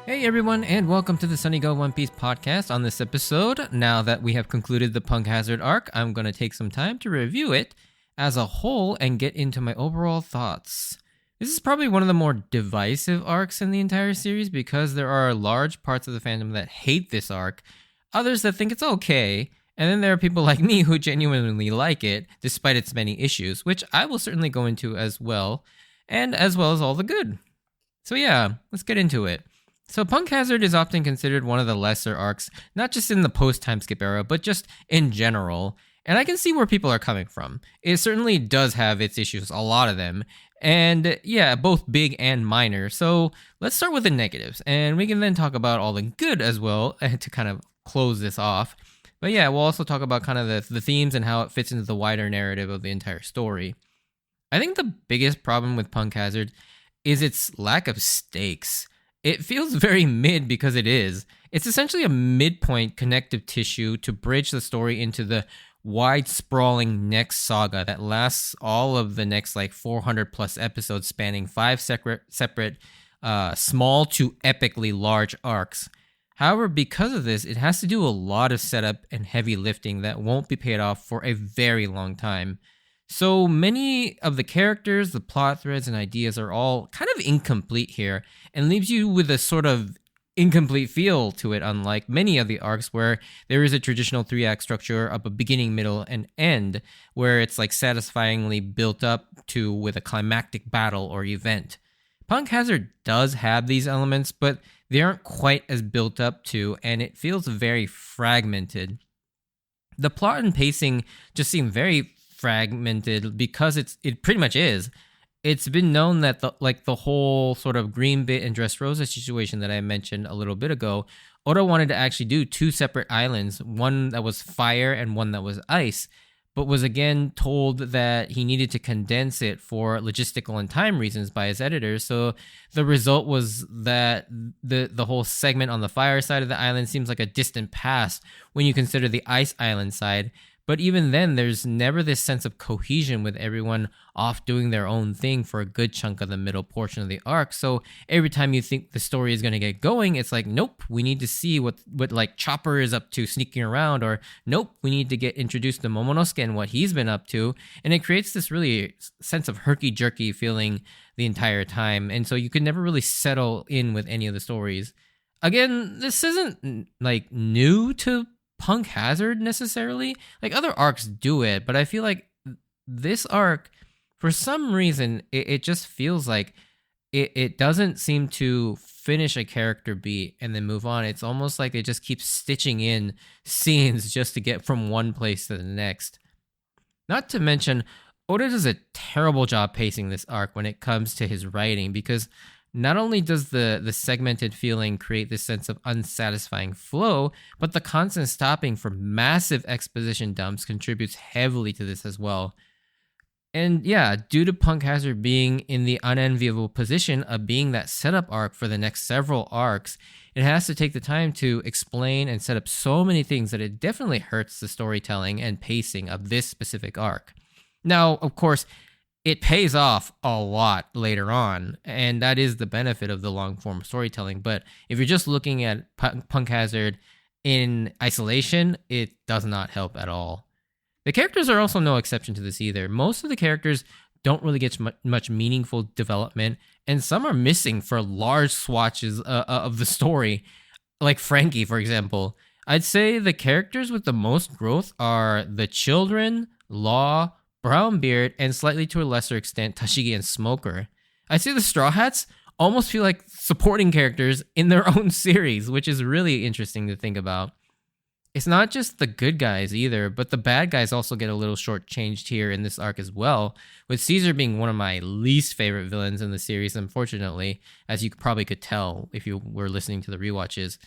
Hey everyone, and welcome to the Sunny Go One Piece podcast. On this episode, now that we have concluded the Punk Hazard arc, I'm going to take some time to review it as a whole and get into my overall thoughts. This is probably one of the more divisive arcs in the entire series because there are large parts of the fandom that hate this arc, others that think it's okay, and then there are people like me who genuinely like it despite its many issues, which I will certainly go into as well, and as well as all the good. So yeah, let's get into it. So Punk Hazard is often considered one of the lesser arcs, not just in the post-time skip era, but just in general. And I can see where people are coming from. It certainly does have its issues, a lot of them. And yeah, both big and minor. So let's start with the negatives, and we can then talk about all the good as well to kind of close this off. But yeah, we'll also talk about kind of the themes and how it fits into the wider narrative of the entire story. I think the biggest problem with Punk Hazard is its lack of stakes. It feels very mid because it is. It's essentially a midpoint connective tissue to bridge the story into the wide sprawling next saga that lasts all of the next 400 plus episodes spanning 5 separate small to epically large arcs. However, because of this, it has to do a lot of setup and heavy lifting that won't be paid off for a very long time. So many of the characters, the plot threads, and ideas are all kind of incomplete here and leaves you with a sort of incomplete feel to it, unlike many of the arcs where there is a traditional 3-act structure of a beginning, middle, and end, where it's satisfyingly built up to with a climactic battle or event. Punk Hazard does have these elements, but they aren't quite as built up to, and it feels very fragmented. The plot and pacing just seem very fragmented because it pretty much is. It's been known that the whole sort of Green Bit and Dressrosa situation that I mentioned a little bit ago, Oda wanted to actually do 2 separate islands, one that was fire and one that was ice, but was again told that he needed to condense it for logistical and time reasons by his editors. So the result was that the whole segment on the fire side of the island seems like a distant past when you consider the ice island side. But even then, there's never this sense of cohesion with everyone off doing their own thing for a good chunk of the middle portion of the arc. So every time you think the story is going to get going, it's like, nope, we need to see what Chopper is up to sneaking around, or nope, we need to get introduced to Momonosuke and what he's been up to. And it creates this really sense of herky-jerky feeling the entire time. And so you could never really settle in with any of the stories. Again, this isn't new to Punk Hazard necessarily. Other arcs do it, but I feel like this arc, for some reason, it just feels like it doesn't seem to finish a character beat and then move on. It's almost like it just keeps stitching in scenes just to get from one place to the next. Not to mention, Oda does a terrible job pacing this arc when it comes to his writing, because not only does the segmented feeling create this sense of unsatisfying flow, but the constant stopping for massive exposition dumps contributes heavily to this as well. And yeah, due to Punk Hazard being in the unenviable position of being that setup arc for the next several arcs, it has to take the time to explain and set up so many things that it definitely hurts the storytelling and pacing of this specific arc. Now, of course, it pays off a lot later on, and that is the benefit of the long-form storytelling. But if you're just looking at Punk Hazard in isolation, it does not help at all. The characters are also no exception to this either. Most of the characters don't really get much meaningful development, and some are missing for large swatches of the story, like Frankie, for example. I'd say the characters with the most growth are the children, Law, Brownbeard, and slightly to a lesser extent, Tashigi and Smoker. I'd say the Straw Hats almost feel like supporting characters in their own series, which is really interesting to think about. It's not just the good guys either, but the bad guys also get a little shortchanged here in this arc as well, with Caesar being one of my least favorite villains in the series, unfortunately, as you probably could tell if you were listening to the rewatches.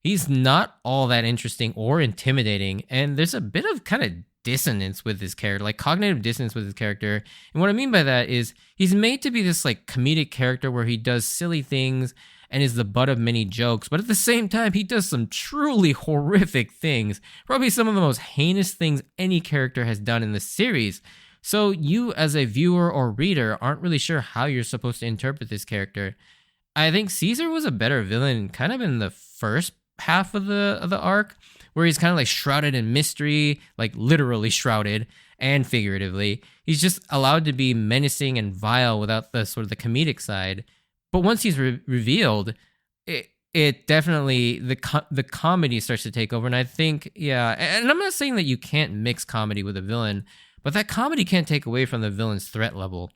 He's not all that interesting or intimidating, and there's a bit of kind of dissonance with his character, cognitive dissonance with his character. And what I mean by that is he's made to be this comedic character where he does silly things and is the butt of many jokes, but at the same time he does some truly horrific things, probably some of the most heinous things any character has done in the series. So you as a viewer or reader aren't really sure how you're supposed to interpret this character. I think Caesar was a better villain kind of in the first half of the arc, where he's kind of like shrouded in mystery, like literally shrouded and figuratively. He's just allowed to be menacing and vile without the sort of the comedic side. But once he's revealed, it definitely the comedy starts to take over. And I think, yeah, and I'm not saying that you can't mix comedy with a villain, but that comedy can't take away from the villain's threat level.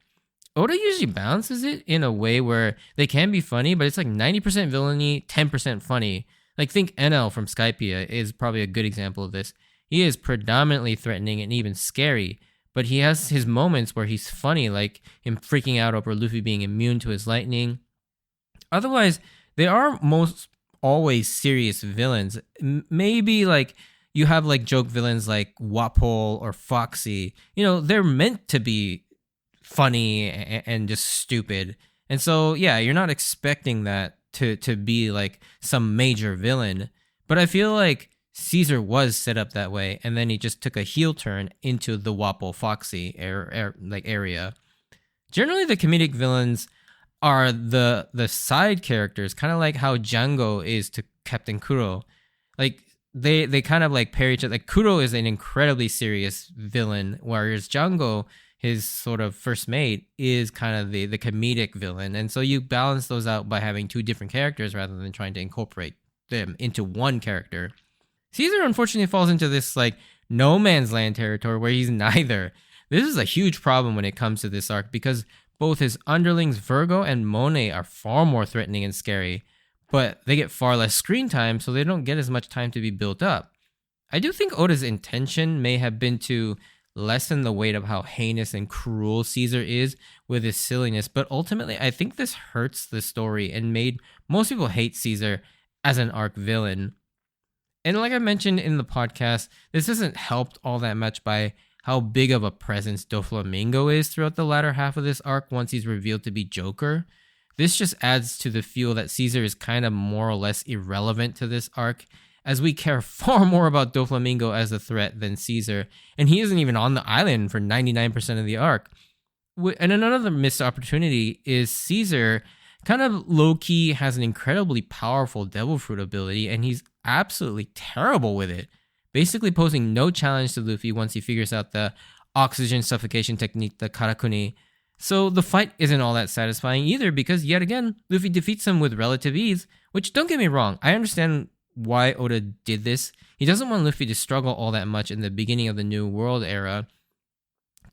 Oda usually balances it in a way where they can be funny, but it's like 90% villainy, 10% funny. Like, think NL from Skypiea is probably a good example of this. He is predominantly threatening and even scary, but he has his moments where he's funny, like him freaking out over Luffy being immune to his lightning. Otherwise, they are most always serious villains. Maybe like you have like joke villains like Wapol or Foxy. You know, they're meant to be funny and just stupid. And so, yeah, you're not expecting that to be like some major villain. But I feel like Caesar was set up that way, and then he just took a heel turn into the Wapol Foxy area. Generally, the comedic villains are the side characters, kind of like how Django is to Captain Kuro. Like they kind of like pair each other. Like Kuro is an incredibly serious villain, whereas Django, his sort of first mate, is kind of the comedic villain. And so you balance those out by having two different characters rather than trying to incorporate them into one character. Caesar unfortunately falls into this like no man's land territory where he's neither. This is a huge problem when it comes to this arc because both his underlings Virgo and Monet are far more threatening and scary, but they get far less screen time, so they don't get as much time to be built up. I do think Oda's intention may have been to lessen the weight of how heinous and cruel Caesar is with his silliness, but ultimately I think this hurts the story and made most people hate Caesar as an arc villain. And like I mentioned in the podcast, this isn't helped all that much by how big of a presence Doflamingo is throughout the latter half of this arc once he's revealed to be Joker. This just adds to the feel that Caesar is kind of more or less irrelevant to this arc, as we care far more about Doflamingo as a threat than Caesar, and he isn't even on the island for 99% of the arc. And another missed opportunity is Caesar kind of low-key has an incredibly powerful Devil Fruit ability, and he's absolutely terrible with it, basically posing no challenge to Luffy once he figures out the oxygen suffocation technique, the Karakuni. So the fight isn't all that satisfying either because, yet again, Luffy defeats him with relative ease, which, don't get me wrong, I understand why Oda did this. He doesn't want Luffy to struggle all that much in the beginning of the New World era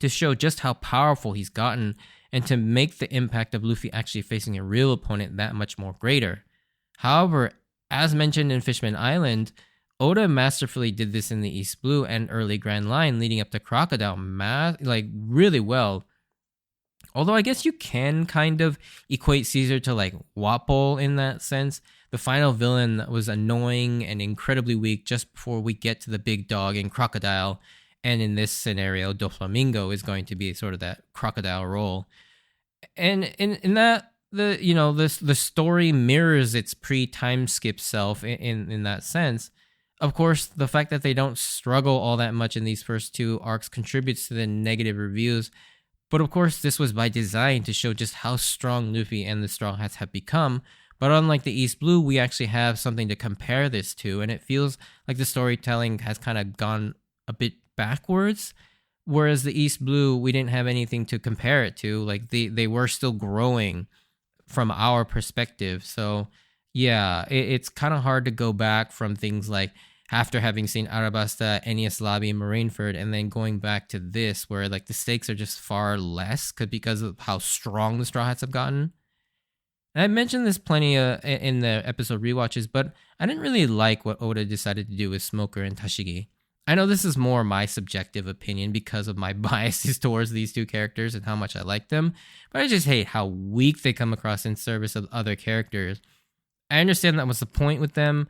to show just how powerful he's gotten and to make the impact of Luffy actually facing a real opponent that much more greater. However, as mentioned in Fishman Island, Oda masterfully did this in the East Blue and early Grand Line leading up to Crocodile really well. Although I guess you can kind of equate Caesar to like Wapol in that sense. The final villain was annoying and incredibly weak just before we get to the big dog in Crocodile. And in this scenario, Doflamingo is going to be sort of that crocodile role. And in that, the story mirrors its pre-time skip self in that sense. Of course, the fact that they don't struggle all that much in these first two arcs contributes to the negative reviews. But of course, this was by design to show just how strong Luffy and the Straw Hats have become. But unlike the East Blue, we actually have something to compare this to, and it feels like the storytelling has kind of gone a bit backwards. Whereas the East Blue, we didn't have anything to compare it to. Like they were still growing from our perspective. So yeah, it's kind of hard to go back from things like after having seen Arabasta, Enies Lobby, and Marineford, and then going back to this, where like the stakes are just far less because of how strong the Straw Hats have gotten. And I mentioned this plenty in the episode rewatches, but I didn't really like what Oda decided to do with Smoker and Tashigi. I know this is more my subjective opinion because of my biases towards these two characters and how much I like them, but I just hate how weak they come across in service of other characters. I understand that was the point with them,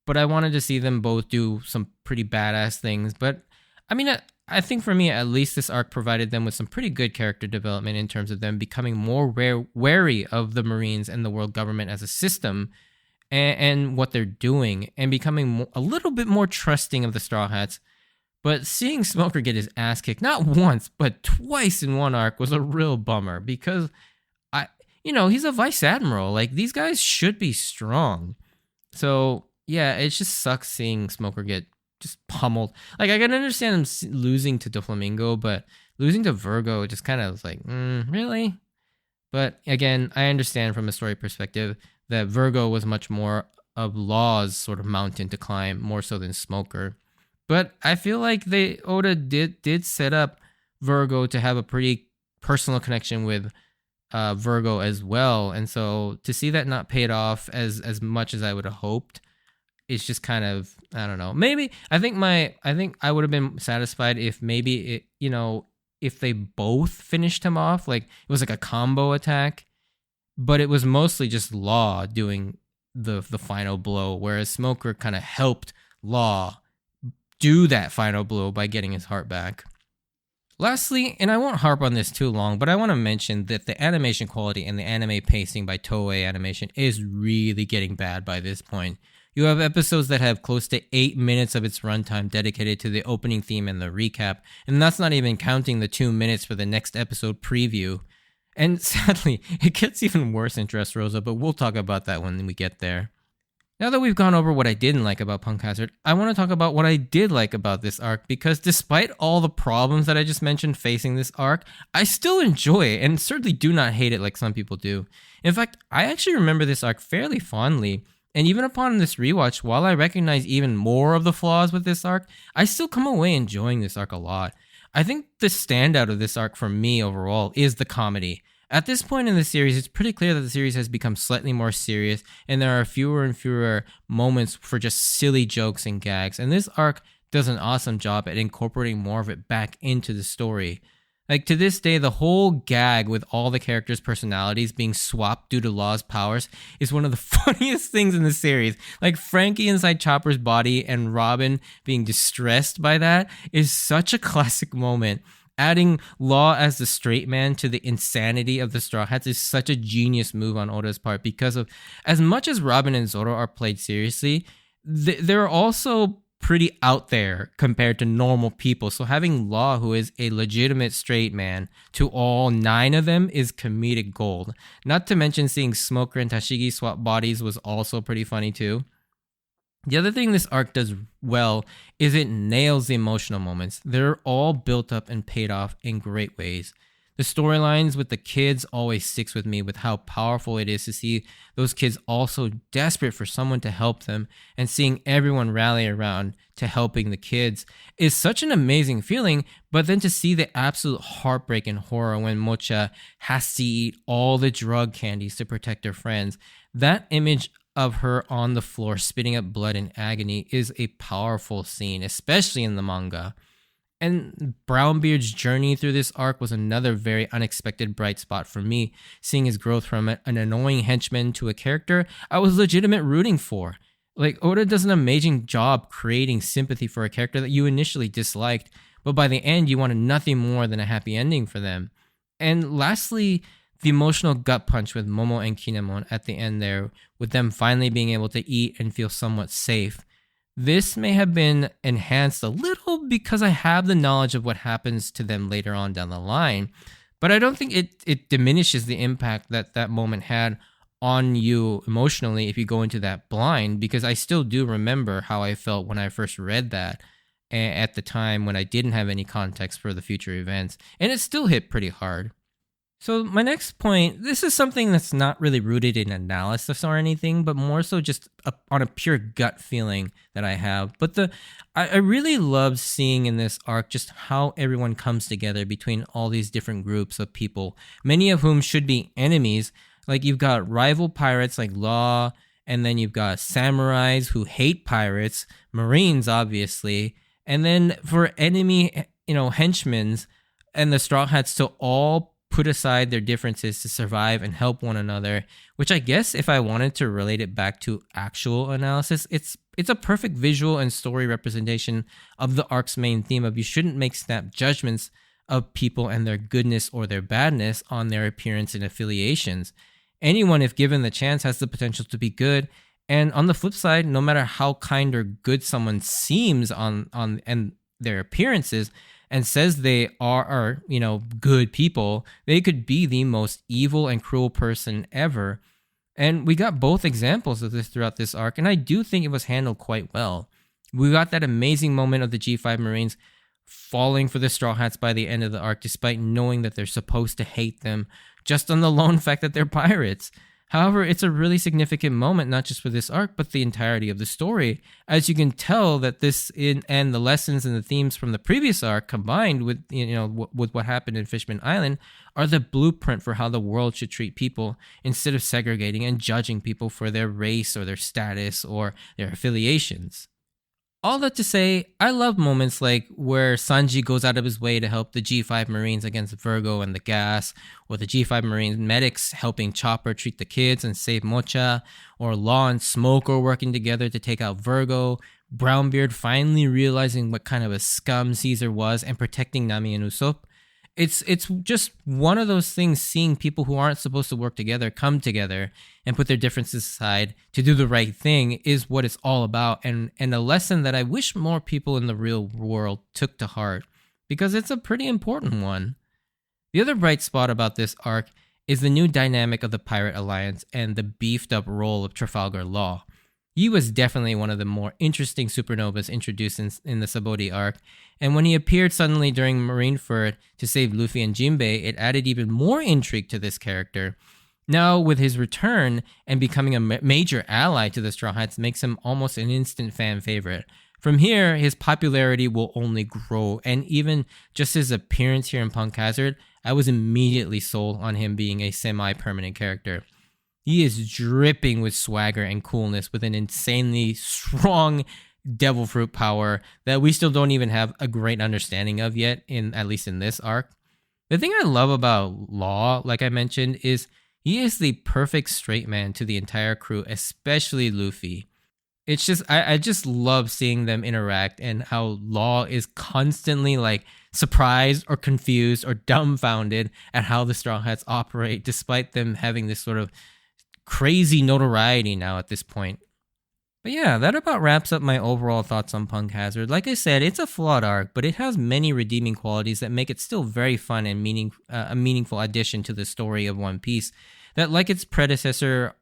but I wanted to see them both do some pretty badass things. But I mean, I think for me, at least this arc provided them with some pretty good character development in terms of them becoming more wary of the Marines and the world government as a system and what they're doing, and becoming a little bit more trusting of the Straw Hats. But seeing Smoker get his ass kicked, not once, but twice in one arc was a real bummer because he's a vice admiral. Like, these guys should be strong. So, yeah, it just sucks seeing Smoker get just pummeled. Like, I can understand him losing to Doflamingo, but losing to Virgo just kind of was like, really? But again, I understand from a story perspective that Virgo was much more of Law's sort of mountain to climb, more so than Smoker. But I feel like Oda did set up Virgo to have a pretty personal connection with Virgo as well, and so to see that not paid off as much as I would have hoped, it's just kind of, I don't know. Maybe I think I would have been satisfied if maybe if they both finished him off, like it was like a combo attack, but it was mostly just Law doing the final blow, whereas Smoker kind of helped Law do that final blow by getting his heart back. Lastly, and I won't harp on this too long, but I want to mention that the animation quality and the anime pacing by Toei Animation is really getting bad by this point. You have episodes that have close to 8 minutes of its runtime dedicated to the opening theme and the recap, and that's not even counting the 2 minutes for the next episode preview. And sadly, it gets even worse in Dressrosa, but we'll talk about that when we get there. Now that we've gone over what I didn't like about Punk Hazard, I want to talk about what I did like about this arc, because despite all the problems that I just mentioned facing this arc, I still enjoy it and certainly do not hate it like some people do. In fact, I actually remember this arc fairly fondly, and even upon this rewatch, while I recognize even more of the flaws with this arc, I still come away enjoying this arc a lot. I think the standout of this arc for me overall is the comedy. At this point in the series, it's pretty clear that the series has become slightly more serious, and there are fewer and fewer moments for just silly jokes and gags, and this arc does an awesome job at incorporating more of it back into the story. Like, to this day, the whole gag with all the characters' personalities being swapped due to Law's powers is one of the funniest things in the series. Like, Frankie inside Chopper's body and Robin being distressed by that is such a classic moment. Adding Law as the straight man to the insanity of the Straw Hats is such a genius move on Oda's part, because of as much as Robin and Zoro are played seriously, they're also pretty out there compared to normal people. So having Law, who is a legitimate straight man, to all 9 of them is comedic gold. Not to mention seeing Smoker and Tashigi swap bodies was also pretty funny too. The other thing this arc does well is it nails the emotional moments. They're all built up and paid off in great ways. The storylines with the kids always sticks with me, with how powerful it is to see those kids also desperate for someone to help them, and seeing everyone rally around to helping the kids is such an amazing feeling. But then to see the absolute heartbreak and horror when Mocha has to eat all the drug candies to protect her friends, that image of her on the floor spitting up blood in agony is a powerful scene, especially in the manga. And Brownbeard's journey through this arc was another very unexpected bright spot for me, seeing his growth from an annoying henchman to a character I was legitimate rooting for. Like, Oda does an amazing job creating sympathy for a character that you initially disliked, but by the end you wanted nothing more than a happy ending for them. And lastly, the emotional gut punch with Momo and Kinemon at the end there, with them finally being able to eat and feel somewhat safe. This may have been enhanced a little because I have the knowledge of what happens to them later on down the line, but I don't think it diminishes the impact that moment had on you emotionally if you go into that blind, because I still do remember how I felt when I first read that at the time when I didn't have any context for the future events, and it still hit pretty hard. So my next point, this is something that's not really rooted in analysis or anything, but more so just on a pure gut feeling that I have. But I really love seeing in this arc just how everyone comes together between all these different groups of people, many of whom should be enemies. Like, you've got rival pirates like Law, and then you've got samurais who hate pirates, Marines obviously, and then for enemy, henchmen and the Straw Hats to all put aside their differences to survive and help one another, which I guess if I wanted to relate it back to actual analysis, it's a perfect visual and story representation of the arc's main theme of you shouldn't make snap judgments of people and their goodness or their badness on their appearance and affiliations. Anyone, if given the chance, has the potential to be good, and on the flip side, no matter how kind or good someone seems on and their appearances, and says they are good people, they could be the most evil and cruel person ever. And we got both examples of this throughout this arc, and I do think it was handled quite well. We got that amazing moment of the G5 Marines falling for the Straw Hats by the end of the arc, despite knowing that they're supposed to hate them, just on the lone fact that they're pirates. However, it's a really significant moment, not just for this arc, but the entirety of the story. As you can tell that and the lessons and the themes from the previous arc combined with, with what happened in Fishman Island are the blueprint for how the world should treat people instead of segregating and judging people for their race or their status or their affiliations. All that to say, I love moments like where Sanji goes out of his way to help the G5 Marines against Virgo and the gas, or the G5 Marines medics helping Chopper treat the kids and save Mocha, or Law and Smoke are working together to take out Virgo, Brownbeard finally realizing what kind of a scum Caesar was and protecting Nami and Usopp. It's just one of those things, seeing people who aren't supposed to work together come together and put their differences aside to do the right thing is what it's all about, and a lesson that I wish more people in the real world took to heart, because it's a pretty important one. The other bright spot about this arc is the new dynamic of the Pirate Alliance and the beefed up role of Trafalgar Law. He was definitely one of the more interesting supernovas introduced in the Sabaody arc, and when he appeared suddenly during Marineford to save Luffy and Jinbei, it added even more intrigue to this character. Now, with his return and becoming a major ally to the Straw Hats makes him almost an instant fan favorite. From here, his popularity will only grow, and even just his appearance here in Punk Hazard, I was immediately sold on him being a semi-permanent character. He is dripping with swagger and coolness with an insanely strong devil fruit power that we still don't even have a great understanding of yet, at least in this arc. The thing I love about Law, like I mentioned, is he is the perfect straight man to the entire crew, especially Luffy. It's just, I just love seeing them interact and how Law is constantly like surprised or confused or dumbfounded at how the Straw Hats operate, despite them having this sort of crazy notoriety now at this point. But yeah, that about wraps up my overall thoughts on Punk Hazard. Like I said, it's a flawed arc, but it has many redeeming qualities that make it still very fun and a meaningful addition to the story of One Piece that, like its predecessor,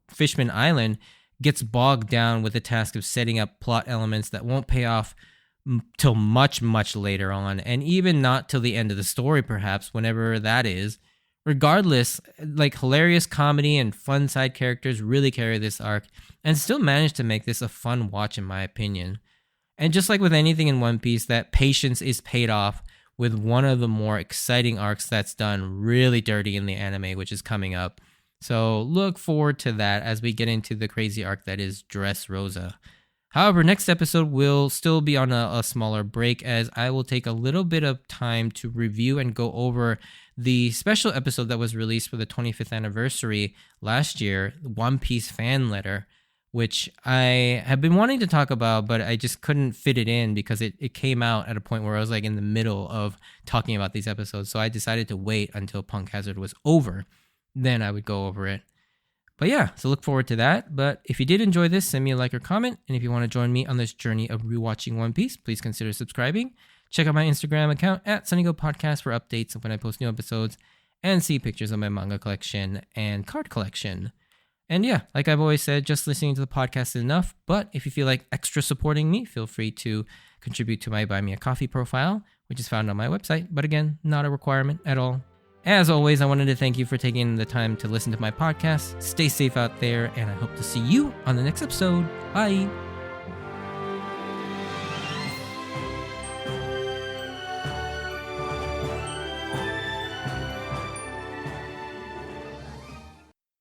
Fishman Island, gets bogged down with the task of setting up plot elements that won't pay off till much, much later on, and even not till the end of the story, perhaps, whenever that is. Regardless, like, hilarious comedy and fun side characters really carry this arc and still manage to make this a fun watch in my opinion. And just like with anything in One Piece, that patience is paid off with one of the more exciting arcs that's done really dirty in the anime, which is coming up. So look forward to that as we get into the crazy arc that is Dressrosa. However, next episode will still be on a smaller break, as I will take a little bit of time to review and go over the special episode that was released for the 25th anniversary last year, One Piece Fan Letter, which I have been wanting to talk about, but I just couldn't fit it in because it came out at a point where I was like in the middle of talking about these episodes. So I decided to wait until Punk Hazard was over. Then I would go over it. But yeah, so look forward to that. But if you did enjoy this, send me a like or comment. And if you want to join me on this journey of rewatching One Piece, please consider subscribing. Check out my Instagram account at SunnyGo Podcast for updates of when I post new episodes and see pictures of my manga collection and card collection. And yeah, like I've always said, just listening to the podcast is enough. But if you feel like extra supporting me, feel free to contribute to my Buy Me a Coffee profile, which is found on my website. But again, not a requirement at all. As always, I wanted to thank you for taking the time to listen to my podcast. Stay safe out there, and I hope to see you on the next episode. Bye.